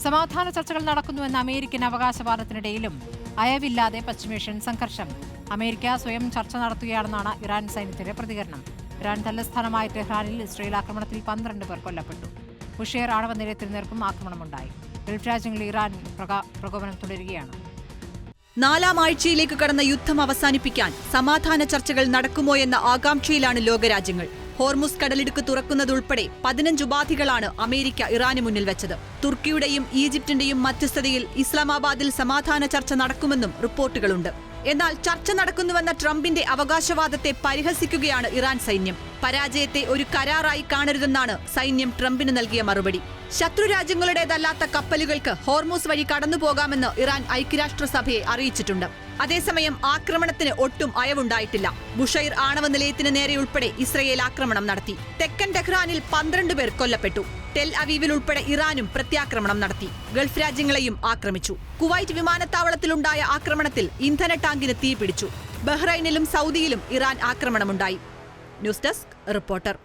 സമാധാന ചർച്ചകൾ നടക്കുന്നുവെന്ന അമേരിക്കൻ അവകാശവാദത്തിനിടയിലും അയവില്ലാതെ പശ്ചിമേഷ്യൻ സംഘർഷം. അമേരിക്ക സ്വയം ചർച്ച നടത്തുകയാണെന്നാണ് ഇറാൻ സൈന്യത്തിന്റെ പ്രതികരണം. ഇറാൻ തലസ്ഥാനമായ ടെഹ്റാനിൽ ഇസ്രയേൽ ആക്രമണത്തിൽ 12 പേർ കൊല്ലപ്പെട്ടു. ബുഷേർ ആണവ നിലയത്തിന് നേർക്കും ആക്രമണമുണ്ടായി. ഗൾഫ് രാജ്യങ്ങളിൽ ഇറാൻ പ്രകോപനം തുടരുകയാണ്. 4ാം ആഴ്ചയിലേക്ക് കടന്ന യുദ്ധം അവസാനിപ്പിക്കാൻ സമാധാന ചർച്ചകൾ നടക്കുമോയെന്ന ആകാംക്ഷയിലാണ് ലോകരാജ്യങ്ങൾ. ഹോർമുസ് കടലിടുക്ക് തുറക്കുന്നതുൾപ്പെടെ 15 ഉപാധികളാണ് അമേരിക്ക ഇറാന് മുന്നിൽ വെച്ചത്. തുർക്കിയുടെയും ഈജിപ്തിന്റെയും മധ്യസ്ഥതയിൽ ഇസ്ലാമാബാദിൽ സമാധാന ചർച്ച നടക്കുമെന്നും റിപ്പോർട്ടുകളുണ്ട്. എന്നാൽ ചർച്ച നടക്കുന്നുവെന്ന ട്രംപിന്റെ അവകാശവാദത്തെ പരിഹസിക്കുകയാണ് ഇറാൻ സൈന്യം. പരാജയത്തെ ഒരു കരാറായി കാണരുതെന്നാണ് സൈന്യം ട്രംപിന് നൽകിയ മറുപടി. ശത്രു രാജ്യങ്ങളുടേതല്ലാത്ത കപ്പലുകൾക്ക് ഹോർമുസ് വഴി കടന്നുപോകാമെന്ന് ഇറാൻ ഐക്യരാഷ്ട്രസഭയെ അറിയിച്ചിട്ടുണ്ട്. അതേസമയം ആക്രമണത്തിന് ഒട്ടും അയവുണ്ടായിട്ടില്ല. ബുഷൈർ ആണവ നിലയത്തിന് നേരെയുൾപ്പെടെ ഇസ്രയേൽ ആക്രമണം നടത്തി. തെക്കൻ ടെഹ്റാനിൽ 12 പേർ കൊല്ലപ്പെട്ടു. ടെൽ അവീവിൽ ഉൾപ്പെടെ ഇറാനും പ്രത്യാക്രമണം നടത്തി. ഗൾഫ് രാജ്യങ്ങളെയും ആക്രമിച്ചു. കുവൈറ്റ് വിമാനത്താവളത്തിലുണ്ടായ ആക്രമണത്തിൽ ഇന്ധന ടാങ്കിന് തീപിടിച്ചു. ബഹ്റൈനിലും സൗദിയിലും ഇറാൻ ആക്രമണമുണ്ടായി. News desk reporter.